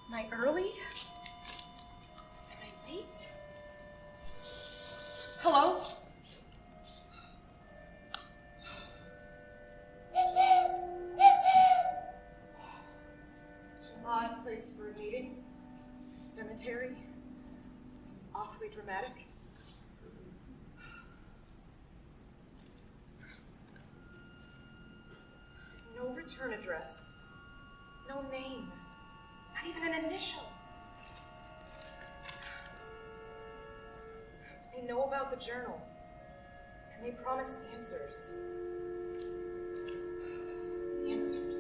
Am I early? Am I late? Hello? Such an odd place for a meeting. Cemetery. Seems awfully dramatic. No return address. No name. Not even an initial. They know about the journal, and they promise answers. Answers?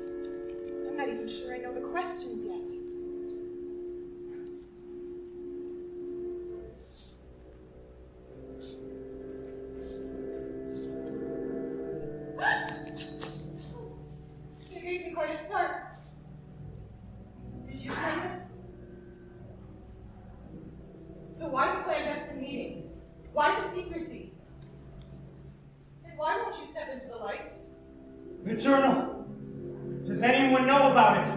I'm not even sure I know the questions yet. You gave me quite a start. Did you say this? So why the clandestine meeting? Why the secrecy? And why won't you step into the light? The journal! Does anyone know about it?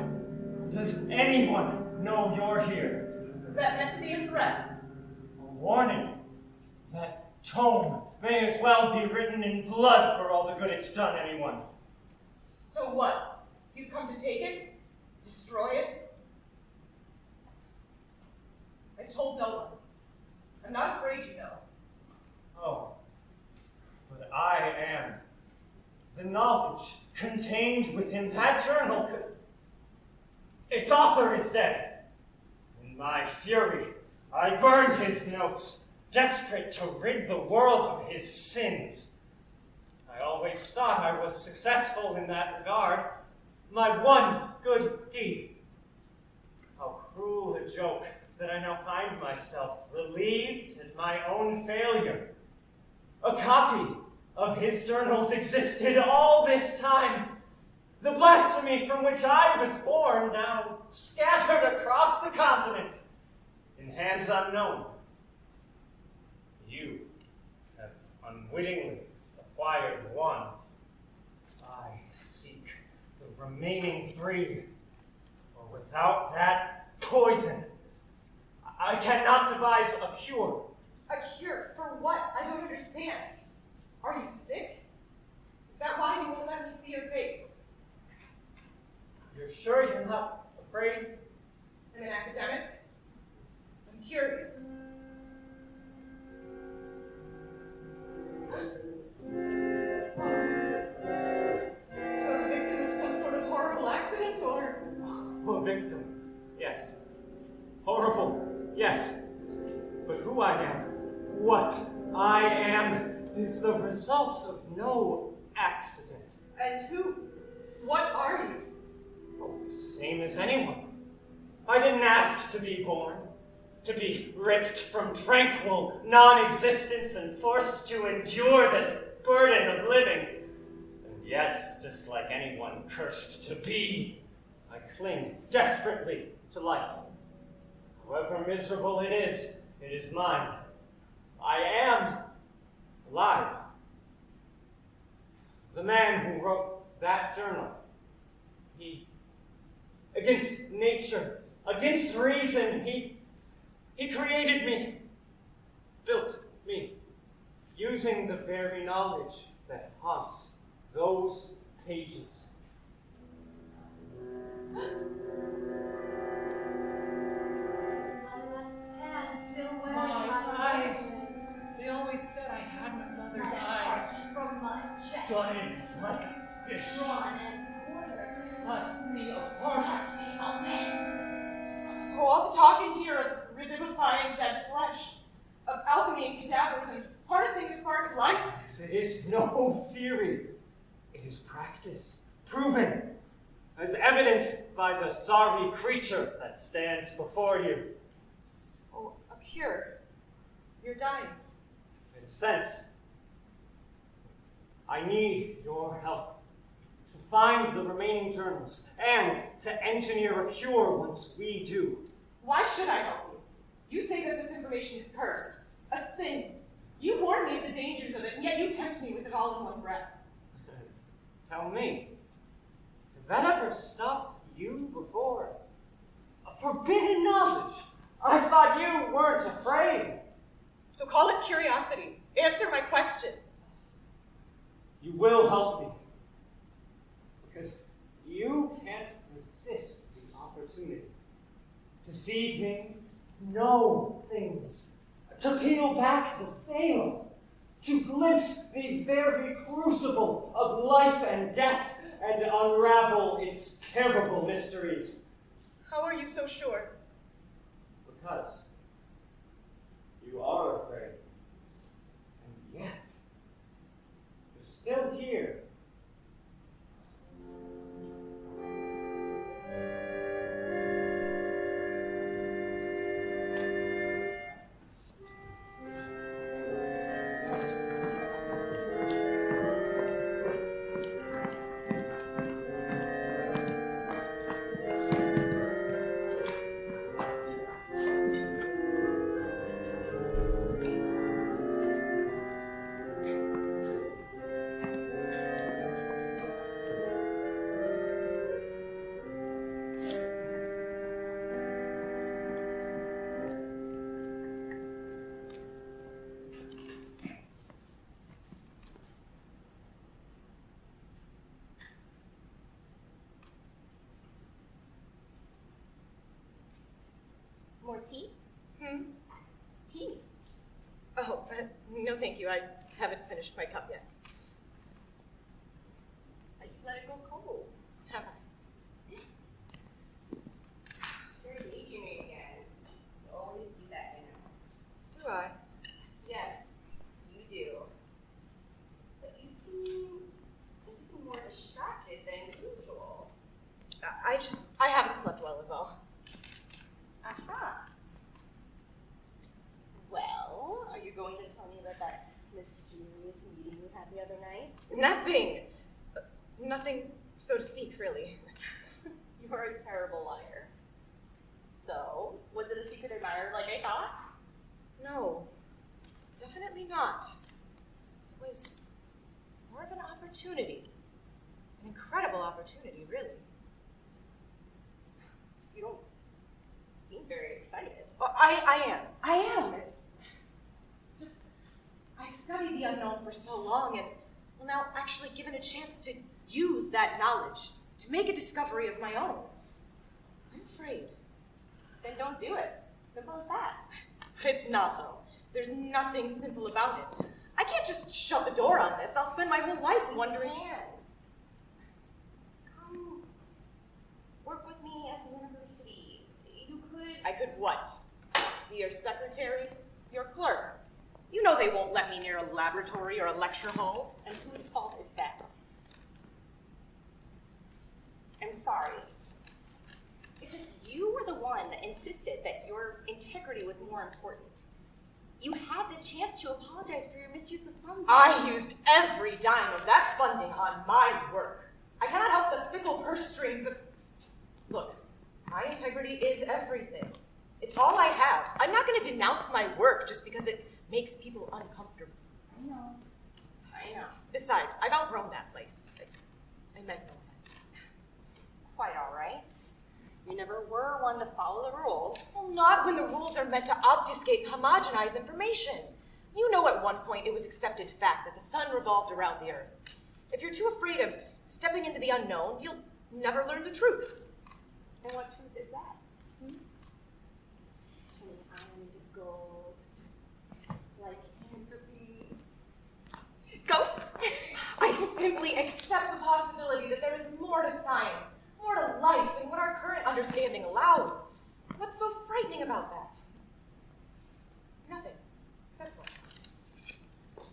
Does anyone know you're here? Is that meant to be a threat? A warning. That tome may as well be written in blood for all the good it's done anyone. So what? You've come to take it? Destroy it? I've told no one. I'm not afraid, you know. Oh, but I am. The knowledge contained within that journal could... Its author is dead. In my fury, I burned his notes, desperate to rid the world of his sins. I always thought I was successful in that regard. My one good deed. How cruel a joke that I now find myself relieved at my own failure. A copy of his journals existed all this time. The blasphemy from which I was born now scattered across the continent in hands unknown. You have unwittingly acquired one. I seek the remaining three. For without that poison, I cannot devise a cure. A cure? For what? I don't understand. Are you sick? Is that why you won't let me see your face? You're sure you're not afraid? I'm an academic. I'm curious. So the victim of some sort of horrible accident, or? A victim, yes. Horrible, yes. But who I am, what I am, is the result of no accident. And who? What are you? Oh, same as anyone. I didn't ask to be born, to be ripped from tranquil non-existence and forced to endure this burden of living. And yet, just like anyone cursed to be, I cling desperately to life. However miserable it is mine. I am alive. The man who wrote that journal, he, against nature, against reason, he created me, built me, using the very knowledge that haunts those pages. My eyes. They always said I had my mother's eyes. From my chest. Gutted like fish. Drawn and quartered. Cut me apart. Cut me open. So all the talking here of revivifying dead flesh, of alchemy and cadavers, and harnessing the spark of life? Yes, it is no theory. It is practice, proven, as evident by the sorry creature that stands before you. So, a cure. You're dying. In a sense, I need your help to find the remaining journals and to engineer a cure once we do. Why should I help you? You say that this information is cursed, a sin. You warn me of the dangers of it, and yet you tempt me with it all in one breath. Tell me, has that ever stopped you before? A Forbidden knowledge? I thought you weren't afraid. So call it curiosity. Answer my question. You will help me. Because you can't resist the opportunity to see things, know things, to peel back the veil, to glimpse the very crucible of life and death and unravel its terrible mysteries. How are you so sure? Because you are afraid. And yet, you're still here. More tea? Tea. Oh, no thank you. I haven't finished my cup yet. You let it go cold. Have I? You're daydreaming again. You always do that, you know. Do I? Yes, you do. But you seem even more distracted than usual. I haven't slept well is all. Aha. Well, are you going to tell me about that mysterious meeting you had the other night? Nothing. Nothing, so to speak, really. You're a terrible liar. So, was it a secret admirer like I thought? No, definitely not. It was more of an opportunity. An incredible opportunity, really. You don't seem very excited. Oh, I am. It's just, I've studied the unknown for so long and, well, now actually given a chance to use that knowledge to make a discovery of my own. I'm afraid. Then don't do it. Simple as that. But it's not, though. There's nothing simple about it. I can't just shut the door on this. I'll spend my whole life wondering. You can. Come work with me at the university. You could. I could what? Be your secretary? Your clerk? You know they won't let me near a laboratory or a lecture hall. And whose fault is that? I'm sorry. It's just you were the one that insisted that your integrity was more important. You had the chance to apologize for your misuse of funds. I used every dime of that funding on my work. I cannot help the fickle purse strings of... Look, my integrity is everything. It's all I have. I'm not going to denounce my work just because it makes people uncomfortable. I know. Besides, I've outgrown that place. I meant no offense. Quite all right. You never were one to follow the rules. Well, not when the rules are meant to obfuscate and homogenize information. You know at one point it was accepted fact that the sun revolved around the earth. If you're too afraid of stepping into the unknown, you'll never learn the truth. And what truth is that? Turning iron to gold, like entropy. Ghost? I simply accept the possibility that there is more to science, more to life than what our current understanding allows. What's so frightening about that? Nothing. That's all.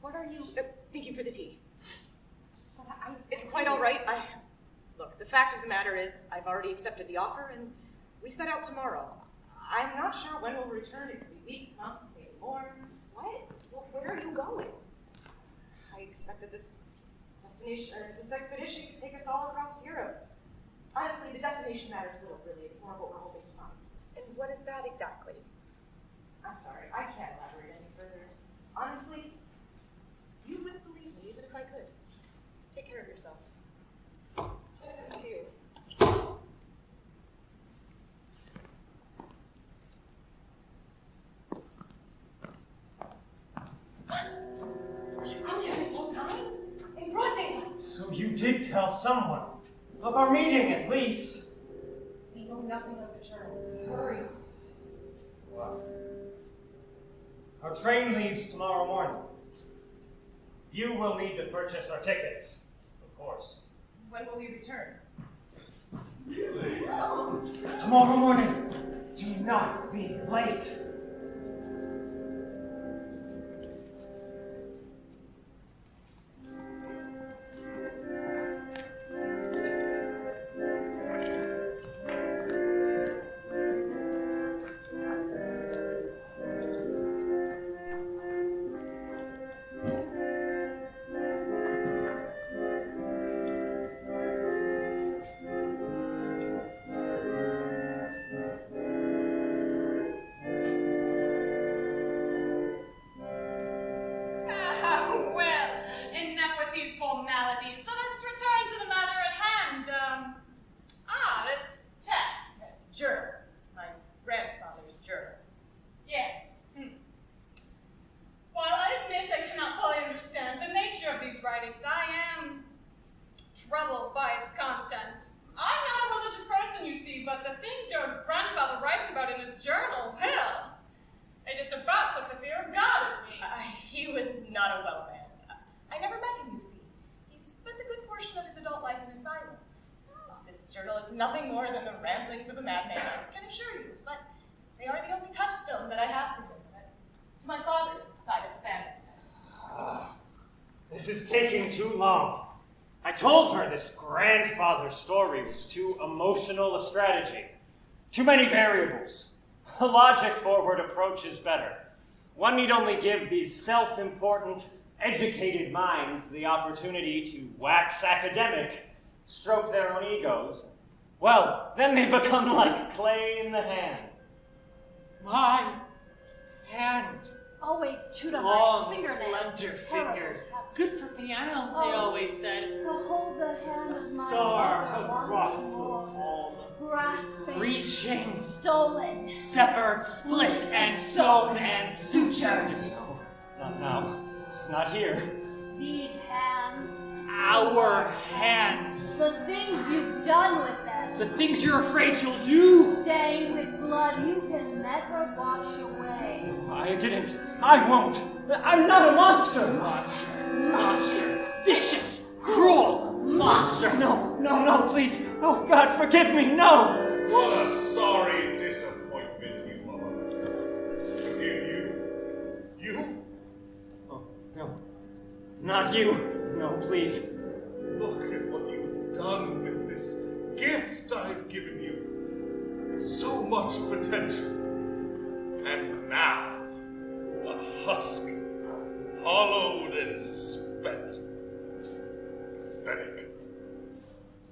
What are you? Thank you for the tea. But It's quite all right. Look, the fact of the matter is I've already accepted the offer and we set out tomorrow. I'm not sure when we'll return. It could be weeks, months, maybe more. What? Well, where are you going? I expected this expedition could take us all across Europe. Honestly, the destination matters little, really. It's more what we're hoping to find. And what is that exactly? I'm sorry, I can't elaborate any further. Honestly, you wouldn't believe me even if I could. Take care of yourself. You too. You did tell someone. Of our meeting, at least. We know nothing of the journals. Hurry. Well, our train leaves tomorrow morning. You will need to purchase our tickets, of course. When will we return? Tomorrow morning. Do not be late. Nothing more than the ramblings of a madman, I can assure you, but they are the only touchstone that I have to him, to my father's side of the family. This is taking too long. I told her this grandfather story was too emotional a strategy. Too many variables. A logic-forward approach is better. One need only give these self-important, educated minds the opportunity to wax academic, stroke their own egos. Well, then they become like clay in the hand. My hand. Always chewed on Long, my fingernails. slender Terrible fingers. habit. Good for piano, they always said. To hold the hand A of my star mother across once the more. palm. Grasping. Reaching. Stolen. Severed, split, and sewn, and sutured. No, not now. Not here. These hands. Our hands. The things you've done with them. The things you're afraid you'll do. Stained with blood you can never wash away. I didn't. I won't. I'm not a monster. Monster. Vicious, cruel monster. No, please. Oh, God, forgive me. No. What a sorry disappointment you are. Forgive you? You? Oh, no. Not you. No, please. Look at what you've done with this gift I've given you. So much potential. And now, a husk, hollowed and spent. Pathetic.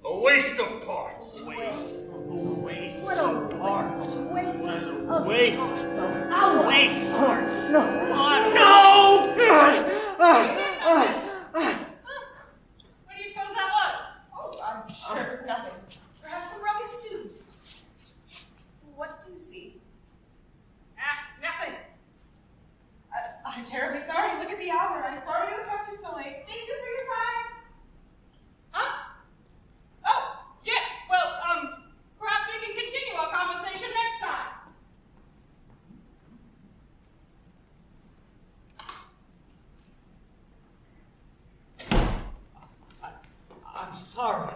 A waste of parts. Waste What a of parts. Waste What of a waste. Our Waste parts. No. What do you suppose that was? Oh, I'm sure it's nothing. Perhaps some ruckus students. What do you see? Nothing. I'm terribly sorry. Look at the hour. I'm sorry to have kept you so late. Thank you for your time. Huh? Oh, yes. Well, perhaps we can continue our conversation next time. I'm sorry.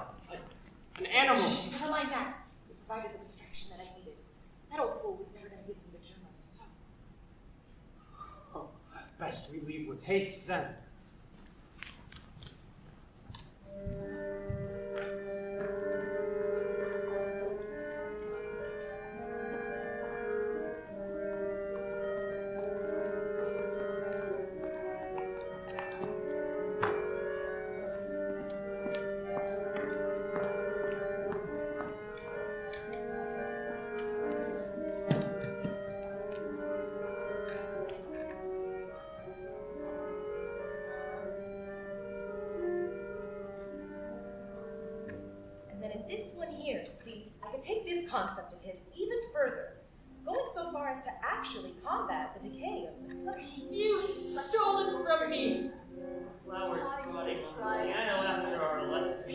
An animal. Shh, never mind that. You provided the distraction that I needed. That old fool was never going to give me the journal, so. Oh, best we leave with haste then. This one here, see, I could take this concept of his even further, going so far as to actually combat the decay of the flesh. You stole it from me. Flowers rotting on the piano after our lesson.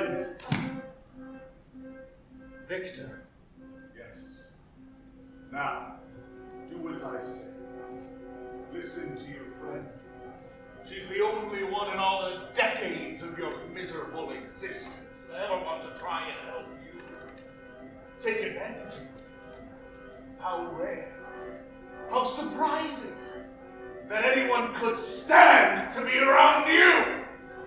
friend. Victor. Yes. Now, do as I say. Listen to your friend. She's the only one in all the decades of your miserable existence that ever want to try and help you. Take advantage of it. How rare, how surprising that anyone could stand to be around you!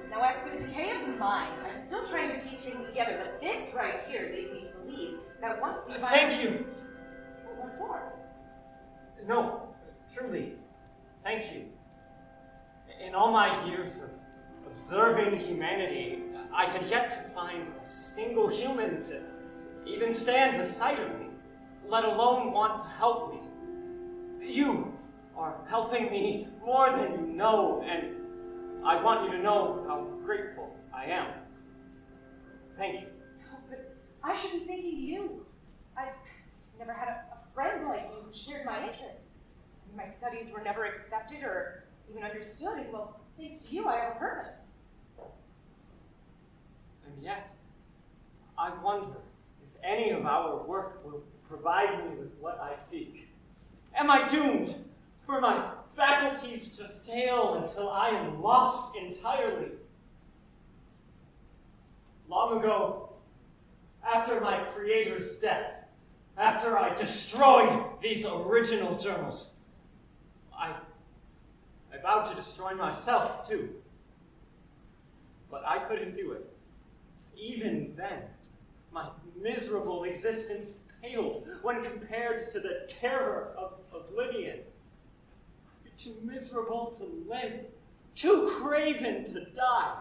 Now, as for the decay of the mind, I'm still trying to piece things together, but this right here leads me to believe that once we find... Thank you! What for? No, truly, thank you. In all my years of observing humanity, I had yet to find a single human to even stand beside of me, let alone want to help me. You are helping me more than you know, and I want you to know how grateful I am. Thank you. But I should be thanking you. I've never had a friend like you who shared my interests. My studies were never accepted or even understood, and well, thanks to you, I have a purpose. And yet, I wonder if any of our work will provide me with what I seek. Am I doomed for my faculties to fail until I am lost entirely? Long ago, after my creator's death, after I destroyed these original journals, I vowed to destroy myself, too. But I couldn't do it. Even then, my miserable existence paled when compared to the terror of oblivion. Too miserable to live, too craven to die.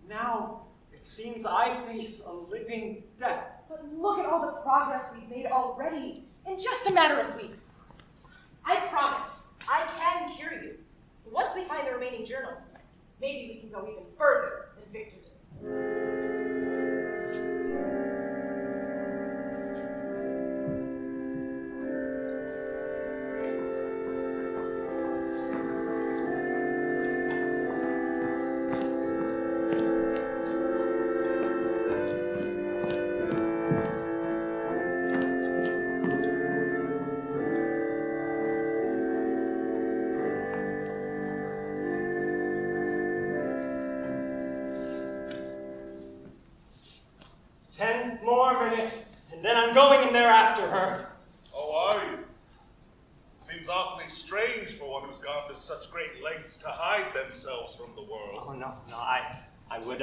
Now, it seems I face a living death. But look at all the progress we've made already in just a matter of weeks. I promise, I can cure you. Once we find the remaining journals, maybe we can go even further than Victor did. 10 more minutes, and then I'm going in there after her. Oh, are you? Seems awfully strange for one who's gone to such great lengths to hide themselves from the world. Oh, no, I would,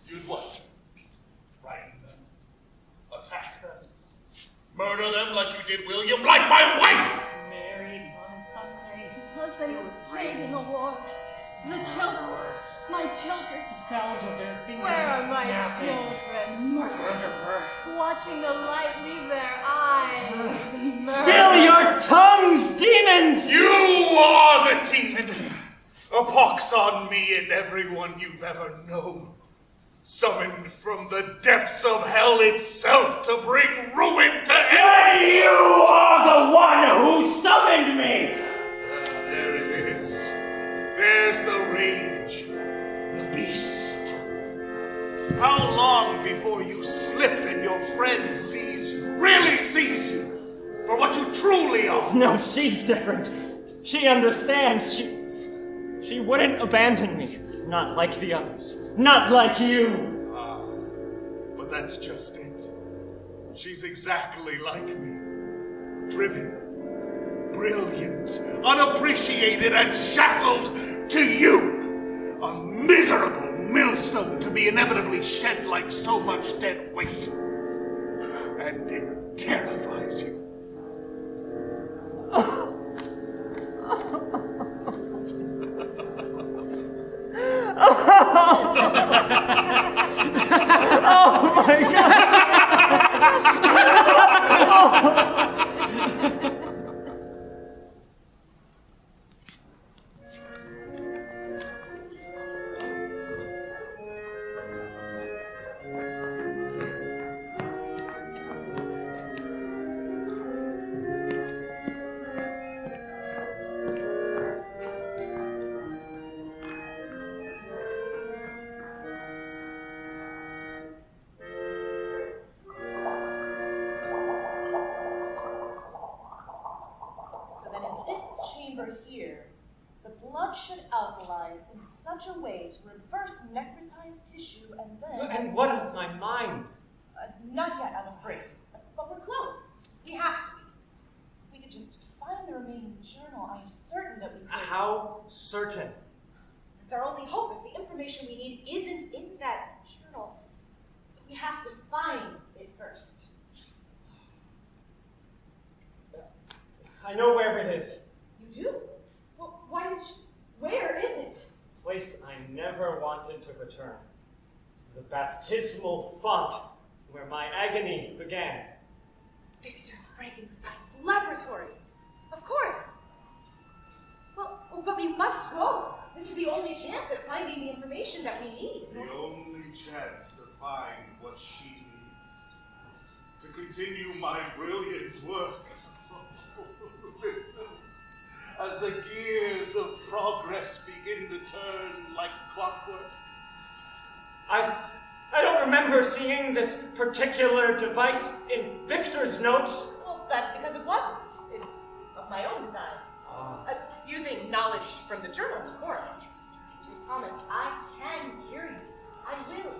You'd what? Frighten them? Attack them? Murder them like you did William, like my wife! Married on Sunday. Husband was killed in the war. The children, my children. The sound of their fingers Where are my snapping. children? Murderer. Watching the light leave their eyes. Still your tongues, demons! You are the demon! A pox on me and everyone you've ever known. Summoned from the depths of hell itself to bring ruin to And you are the one who summoned me! There it is. There's the rage. The beast. How long before you slip and your friend sees you, really sees you, for what you truly are? No, she's different. She understands. She wouldn't abandon me. Not like the others. Not like you. Ah, but that's just it. She's exactly like me. Driven, brilliant, unappreciated, and shackled to you. A miserable millstone to be inevitably shed like so much dead weight. And it terrifies you. Oh my God! such a way to reverse necrotized tissue and then... And what of my mind? Not yet, I'm afraid. But we're close. We have to be. If we could just find the remaining journal, I am certain that we could... How certain? It's our only hope. If the information we need isn't in that journal, we have to find it first. I know where it is. You do? Well, why did you... Where is it? A place I never wanted to return. The baptismal font where my agony began. Victor Frankenstein's laboratory. Of course. Well, but we must go. This is the only chance at finding the information that we need. The only chance to find what she needs. To continue my brilliant work. Listen, as the gears of progress begin to turn like clockwork. I don't remember seeing this particular device in Victor's notes. Well, that's because it wasn't. It's of my own design. Using knowledge from the journals, of course. I promise I can cure you. I will.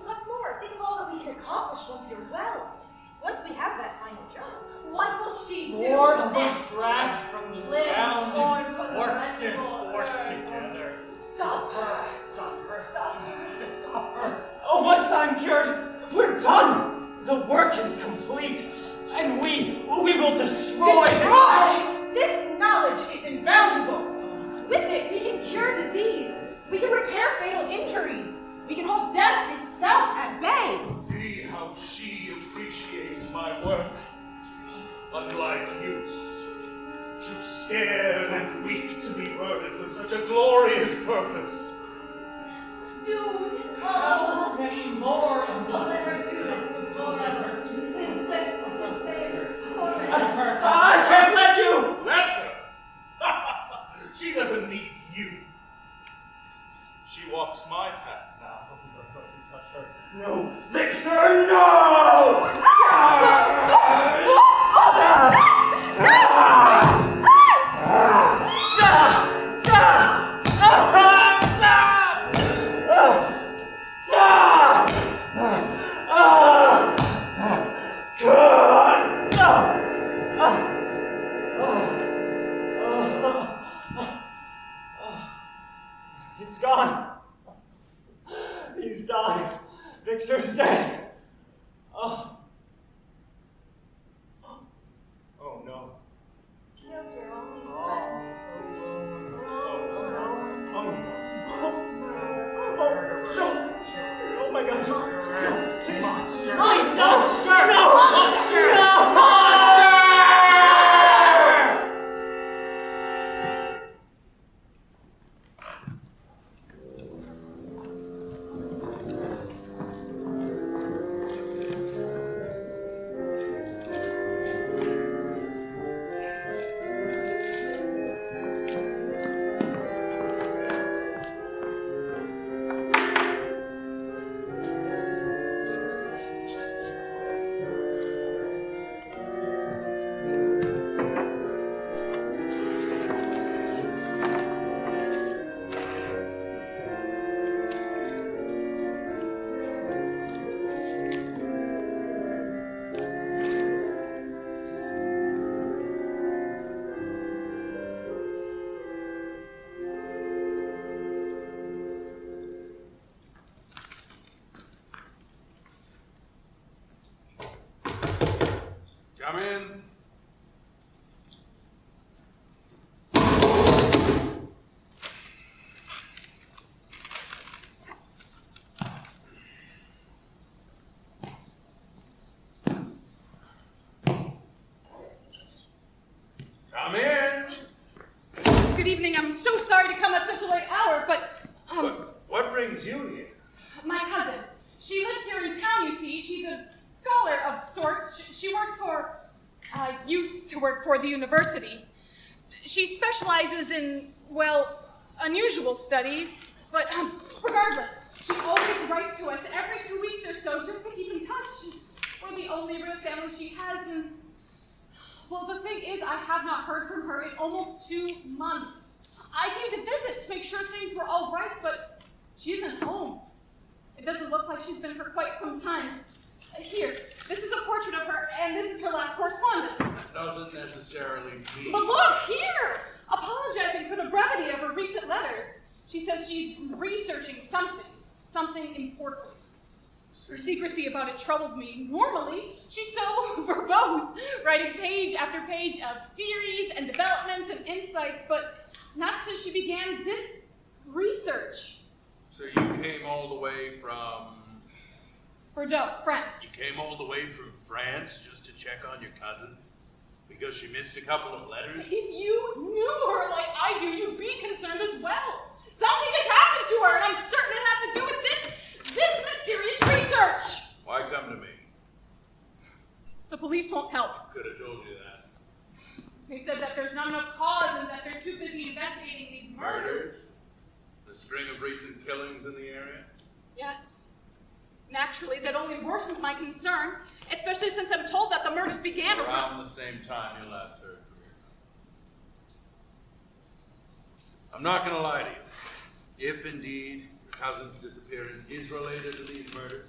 What's more, think of all that we can accomplish once you're well. Once we have that final journal. What will she do Born was next? dragged from the Live ground torn and from the corpses vegetables. forced together. Stop her. Stop her. Stop her. Stop her. Oh, once I'm cured, we're done. The work is complete, and we will destroy Destroy! This knowledge is invaluable. With it, we can cure disease. We can repair fatal injuries. We can hold death itself at bay. See how she appreciates my work. Unlike you, too scared and weak to be burdened with such a glorious purpose. Dude, How many more of don't let us? her do this to poor members. Inflict despair, torment. I can't let you! Let her! She doesn't need you. She walks my path now. Don't touch her. No, Victor, no! It's gone. He's died. Victor's dead. Oh. Oh no. Killed your only friend. Oh my God. Monster. Monster. Monster. No. Monster. No. Come in. Come in. Good evening. I'm so sorry to come at such a late hour, but What brings you here? my cousin, she lives here in town, you see. She's a scholar of sorts. She works for, used to work for the university. She specializes in, well, unusual studies, but regardless, she always writes to us every 2 weeks or so just to keep in touch. We're the only real family she has, and, well, the thing is, I have not heard from her in almost 2 months. I came to visit to make sure things were all right, but she isn't home. It doesn't look like she's been for quite some time. Here, this is a portrait of her, and this is her last correspondence. Doesn't necessarily mean. But look, here! Apologizing for the brevity of her recent letters. She says she's researching something important. Her secrecy about it troubled me. Normally, she's so verbose, writing page after page of theories and developments and insights, but not since she began this research. So you came all the way from... Bordeaux, France. You came all the way from France just to check on your cousin? Because she missed a couple of letters? If you knew her like I do, you'd be concerned as well. Something has happened to her, and I'm certain it has to do with this mysterious research. Why come to me? The police won't help. Could have told you that. They said that there's not enough cause and that they're too busy investigating these murders. The string of recent killings in the area? Yes. Naturally, that only worsens my concern, especially since I'm told that the murders began around the same time you last heard from your cousin. I'm not going to lie to you. If indeed your cousin's disappearance is related to these murders,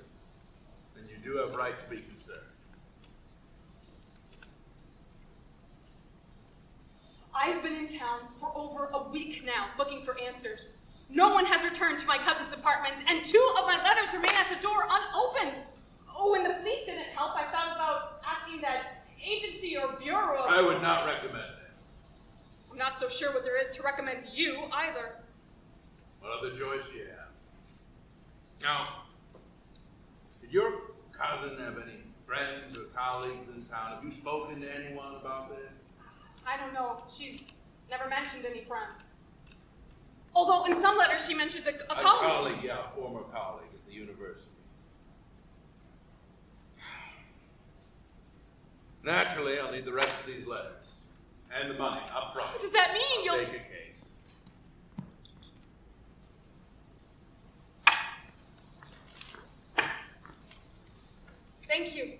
then you do have right to be concerned. I've been in town for over a week now, looking for answers. No one has returned to my cousin's apartment, and 2 of my letters remain at the door unopened. Oh, and the police didn't help. I thought about asking that agency or bureau. I would not recommend it. I'm not so sure what there is to recommend to you, either. What other choice do you have? Now, did your cousin have any friends or colleagues in town? Have you spoken to anyone about this? I don't know. She's never mentioned any friends. Although in some letters she mentions a colleague. A colleague, yeah, a former colleague at the university. Naturally, I'll need the rest of these letters. And the money, up front. What does that mean? I'll You'll... take a case. Thank you.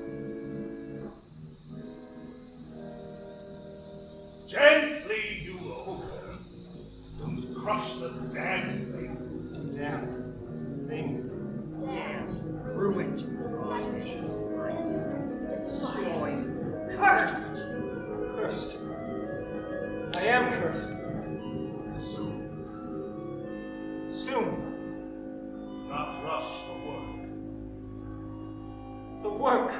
crush the damned thing. Damned thing. Damned, ruined, blighted, destroyed, cursed. Cursed. I am cursed. Soon. Not rush the work. The work.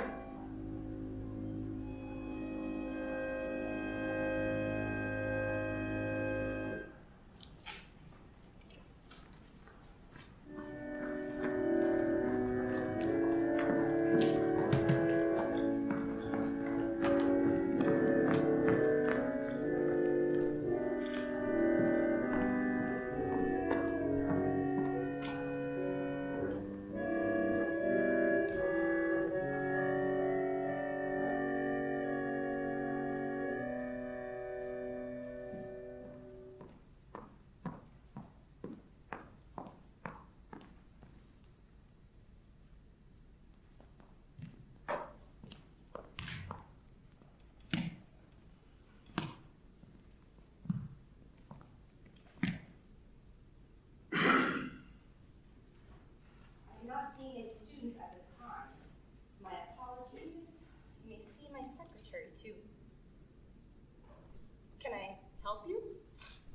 Can I help you?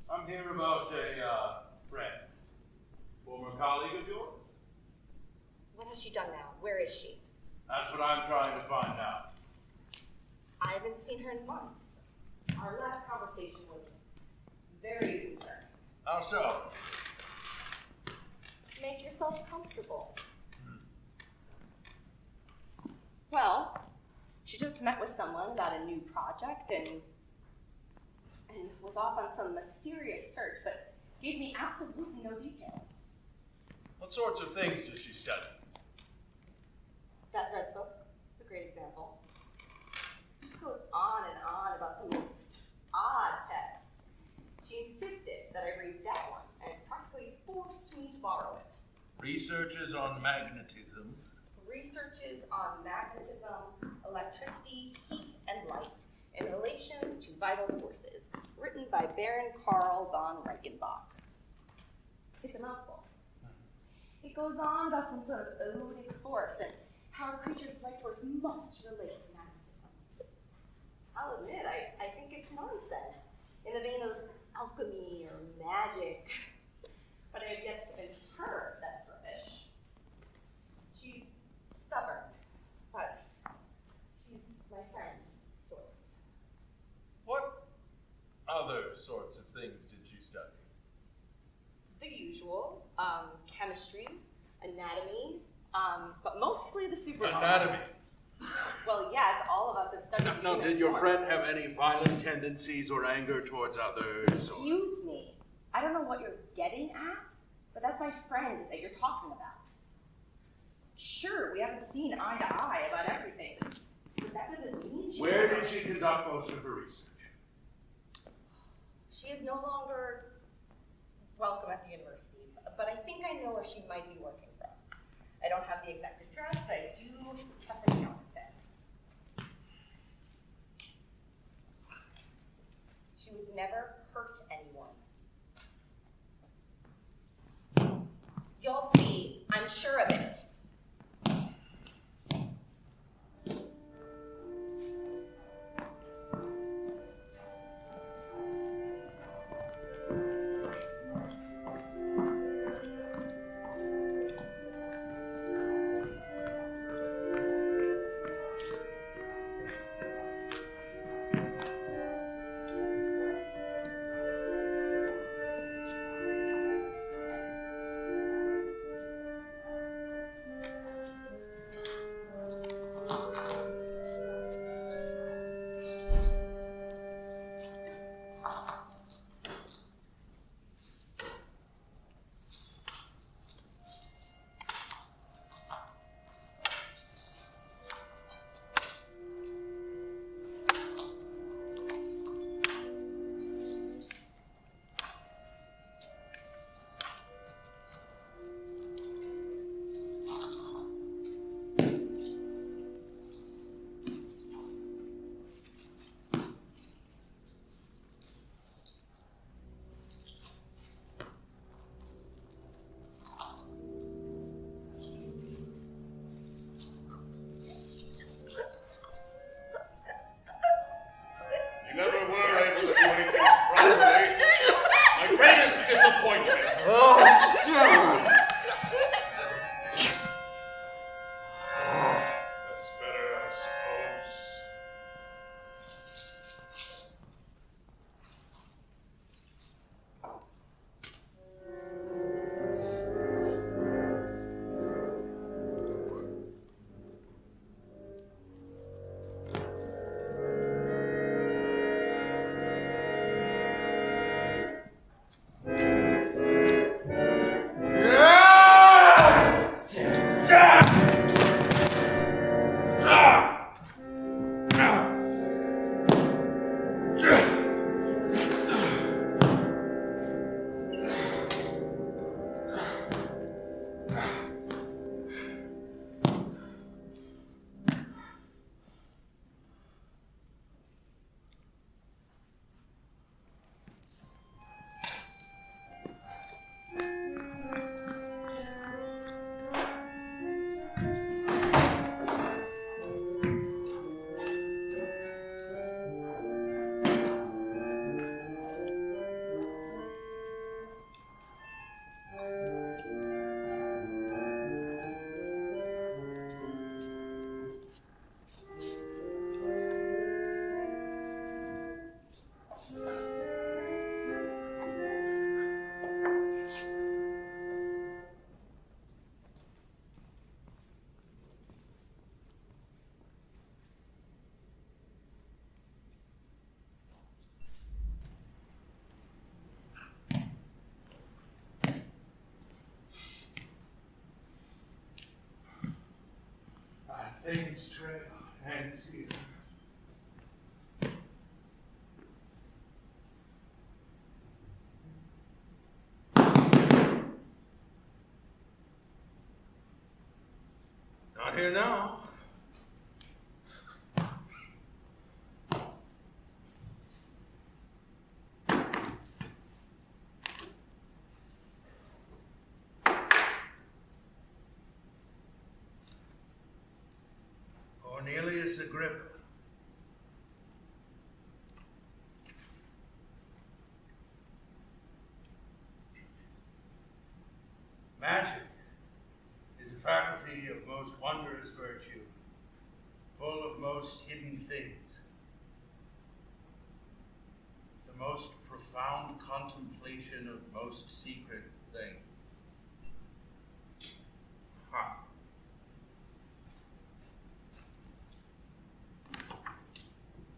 I'm here about a friend. Former colleague of yours? What has she done now? Where is she? That's what I'm trying to find out. I haven't seen her in months. Our last conversation was very concerning. How so? Make yourself comfortable. Well, she just met with someone about a new project and was off on some mysterious search, but gave me absolutely no details. What sorts of things does she study? That red book is a great example. She goes on and on about the most odd texts. She insisted that I read that one and practically forced me to borrow it. Researches on magnetism. Researches on magnetism, electricity, heat, and light in relations to vital forces, written by Baron Karl von Reichenbach. It's a mouthful. It goes on about some sort of odic force and how a creature's life force must relate to magnetism. I'll admit, I think it's nonsense, in the vein of alchemy or magic, but I have yet to convince her that's rubbish. She's stubborn, but she's my friend, sorts. What other sorts of things did she study? The usual, chemistry, anatomy, but mostly the superpower. Anatomy. Well, yes, all of us have studied. No, did your friend have any violent tendencies or anger towards others? Excuse me. I don't know what you're getting at, but that's my friend that you're talking about. Sure, we haven't seen eye to eye about everything, but that doesn't mean she... Where did she conduct most of her research? She is no longer welcome at the university, but I think I know where she might be working from. I don't have the exact address, but I do have the town it's in. She would never hurt anyone. You'll see, I'm sure of it. disappointment. Oh, Dylan! That's better, I suppose. Things trail hands here. Not here now. Cornelius Agrippa. Magic is a faculty of most wondrous virtue, full of most hidden things. The most profound contemplation of most secret things. Ha.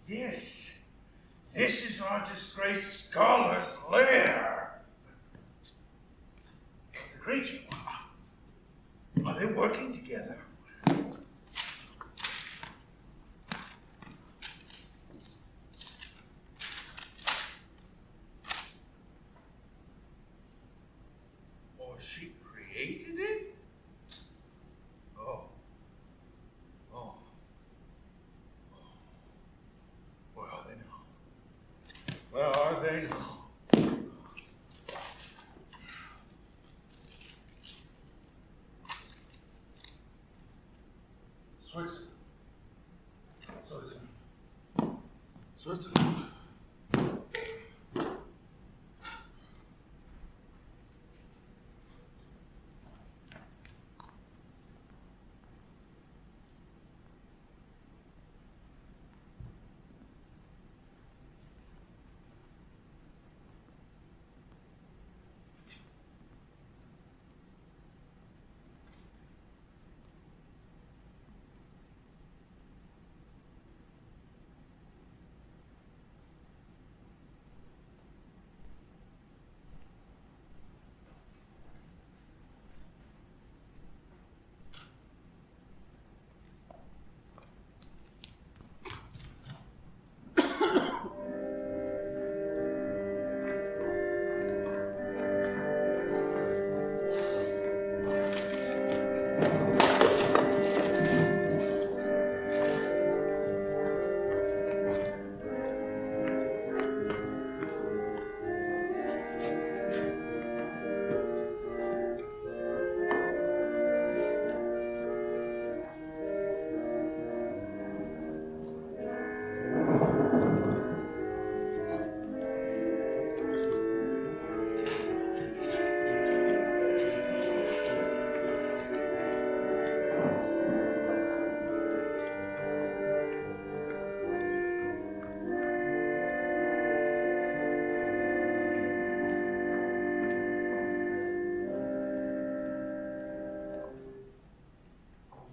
This is our disgraced scholar's lair. The creature, are they working together? Or she created it? Where are they now? Switzerland.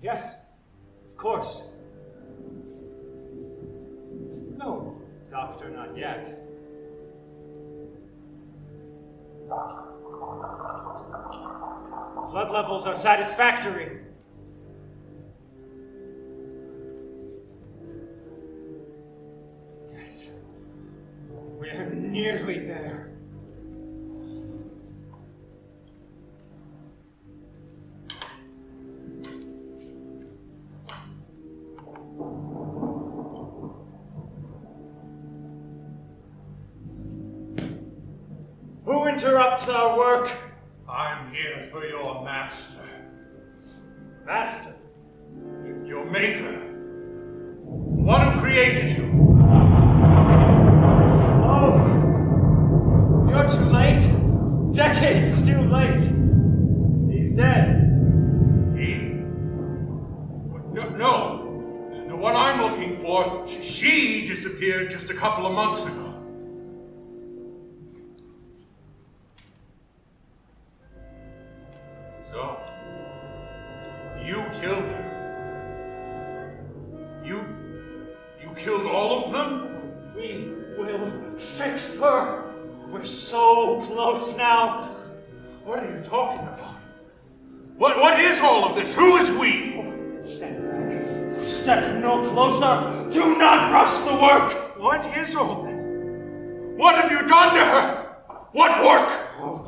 Yes, of course. No, doctor, not yet. Blood levels are satisfactory. Yes, we're nearly there. Who interrupts our work? I'm here for your master. Master. Your maker. One who created you. Oh, you're too late. Decades too late. He's dead. He? No. The one I'm looking for, she disappeared just a couple of months ago. So, you killed her. You killed all of them? We will fix her. We're so close now. What are you talking about? What is all of this? Who is we? Stand back. Step no closer. Do not rush the work. What is all this? What have you done to her? What work? Oh,